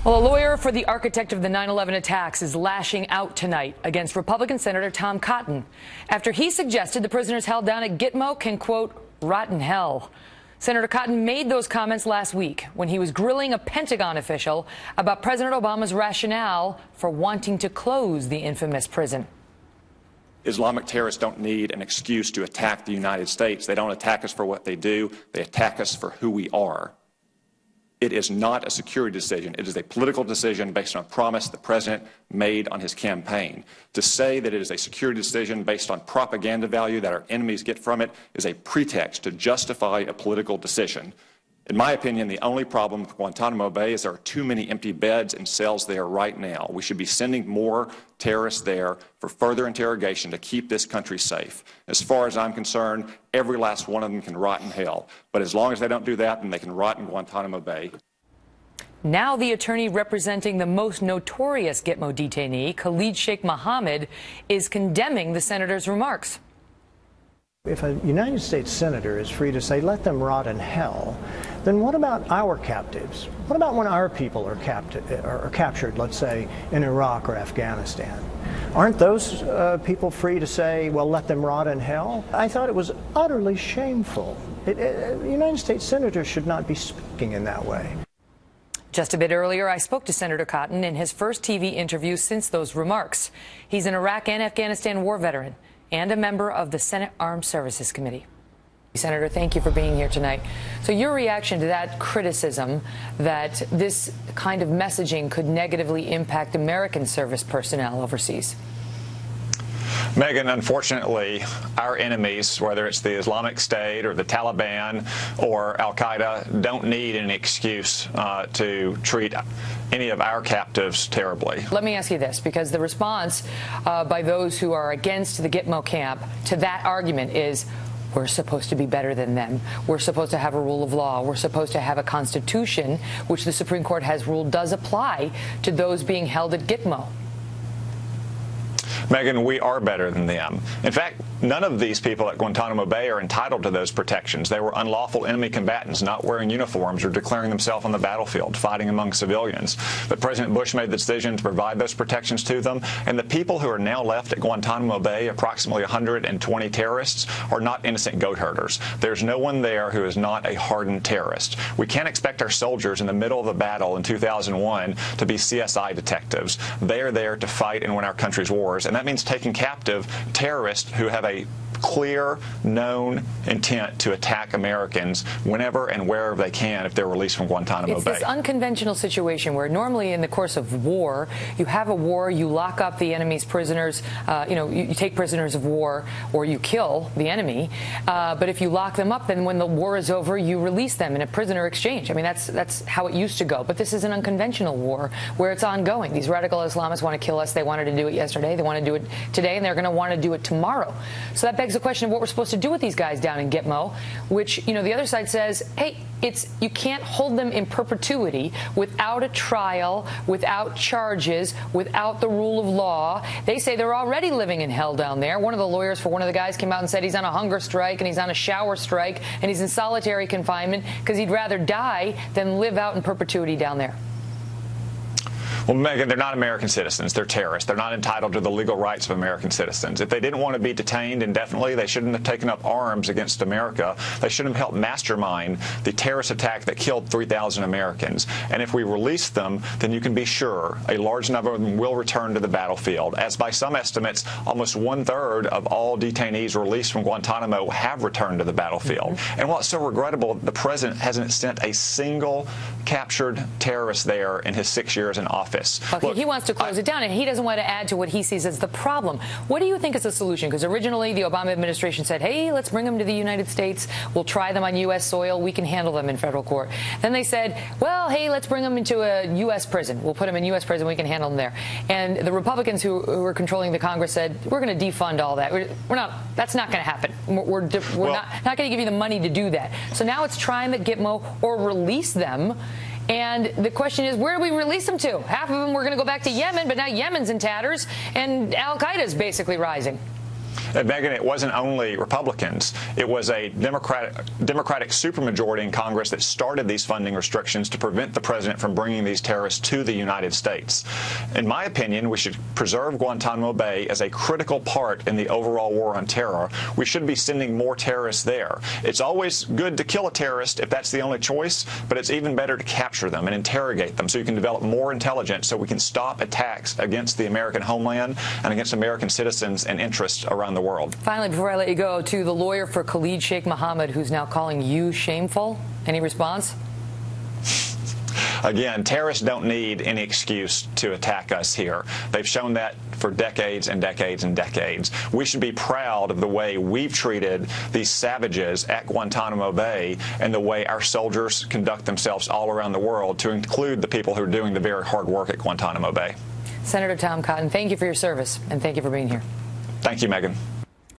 Well, a lawyer for the architect of the 9/11 attacks is lashing out tonight against Republican Senator Tom Cotton after he suggested the prisoners held down at Gitmo can, quote, rot in hell. Senator Cotton made those comments last week when he was grilling a Pentagon official about President Obama's rationale for wanting to close the infamous prison. Islamic terrorists don't need an excuse to attack the United States. They don't attack us for what they do. They attack us for who we are. It is not a security decision. It is a political decision based on a promise the president made on his campaign. To say that it is a security decision based on propaganda value that our enemies get from it is a pretext to justify a political decision. In my opinion, the only problem with Guantanamo Bay is there are too many empty beds and cells there right now. We should be sending more terrorists there for further interrogation to keep this country safe. As far as I'm concerned, every last one of them can rot in hell. But as long as they don't do that, then they can rot in Guantanamo Bay. Now the attorney representing the most notorious Gitmo detainee, Khalid Sheikh Mohammed, is condemning the senator's remarks. If a United States senator is free to say, let them rot in hell, then what about our captives? What about when our people are captured, let's say, in Iraq or Afghanistan? Aren't those people free to say, well, let them rot in hell? I thought it was utterly shameful. United States senators should not be speaking in that way. Just a bit earlier, I spoke to Senator Cotton in his first TV interview since those remarks. He's an Iraq and Afghanistan war veteran and a member of the Senate Armed Services Committee. Senator, thank you for being here tonight. So your reaction to that criticism that this kind of messaging could negatively impact American service personnel overseas? Megyn, unfortunately, our enemies, whether it's the Islamic State or the Taliban or al-Qaeda, don't need an excuse to treat any of our captives terribly. Let me ask you this, because the response by those who are against the Gitmo camp to that argument is, we're supposed to be better than them. We're supposed to have a rule of law. We're supposed to have a constitution, which the Supreme Court has ruled does apply to those being held at Gitmo. Megyn, we are better than them. In fact, none of these people at Guantanamo Bay are entitled to those protections. They were unlawful enemy combatants, not wearing uniforms or declaring themselves on the battlefield, fighting among civilians. But President Bush made the decision to provide those protections to them, and the people who are now left at Guantanamo Bay, approximately 120 terrorists, are not innocent goat herders. There's no one there who is not a hardened terrorist. We can't expect our soldiers in the middle of a battle in 2001 to be CSI detectives. They are there to fight and win our country's wars, and that means taking captive terrorists who have a clear, known intent to attack Americans whenever and wherever they can if they're released from Guantanamo Bay. It's this unconventional situation where normally in the course of war, you have a war, you lock up the enemy's prisoners, you take prisoners of war or you kill the enemy. But if you lock them up, then when the war is over, you release them in a prisoner exchange. I mean, that's how it used to go. But this is an unconventional war where it's ongoing. These radical Islamists want to kill us. They wanted to do it yesterday. They want to do it today, and they're going to want to do it tomorrow. So that begs the question of what we're supposed to do with these guys down in Gitmo, which, the other side says, hey, you can't hold them in perpetuity without a trial, without charges, without the rule of law. They say they're already living in hell down there. One of the lawyers for one of the guys came out and said he's on a hunger strike and he's on a shower strike and he's in solitary confinement because he'd rather die than live out in perpetuity down there. Well, Megyn, they're not American citizens. They're terrorists. They're not entitled to the legal rights of American citizens. If they didn't want to be detained indefinitely, they shouldn't have taken up arms against America. They shouldn't have helped mastermind the terrorist attack that killed 3,000 Americans. And if we release them, then you can be sure a large number of them will return to the battlefield. As by some estimates, almost 1/3 of all detainees released from Guantanamo have returned to the battlefield. And while it's so regrettable, the president hasn't sent a single captured terrorist there in his 6 years in office. Okay, look, he wants to close it down, and he doesn't want to add to what he sees as the problem. What do you think is the solution? Because originally the Obama administration said, hey, let's bring them to the United States. We'll try them on U.S. soil. We can handle them in federal court. Then they said, well, hey, let's bring them into a U.S. prison. We'll put them in U.S. prison. We can handle them there. And the Republicans who were controlling the Congress said, we're going to defund all that. We're not. That's not going to happen. We're not going to give you the money to do that. So now it's try them at Gitmo or release them. And the question is, where do we release them to? Half of them were going to go back to Yemen, but now Yemen's in tatters, and al-Qaeda is basically rising. And Megyn, it wasn't only Republicans. It was a Democratic supermajority in Congress that started these funding restrictions to prevent the president from bringing these terrorists to the United States. In my opinion, we should preserve Guantanamo Bay as a critical part in the overall war on terror. We should be sending more terrorists there. It's always good to kill a terrorist if that's the only choice, but it's even better to capture them and interrogate them so you can develop more intelligence so we can stop attacks against the American homeland and against American citizens and interests around the world. Finally, before I let you go, to the lawyer for Khalid Sheikh Mohammed, who's now calling you shameful, any response? Again, terrorists don't need any excuse to attack us here. They've shown that for decades and decades and decades. We should be proud of the way we've treated these savages at Guantanamo Bay and the way our soldiers conduct themselves all around the world, to include the people who are doing the very hard work at Guantanamo Bay. Senator Tom Cotton, thank you for your service, and thank you for being here. Thank you, Megyn.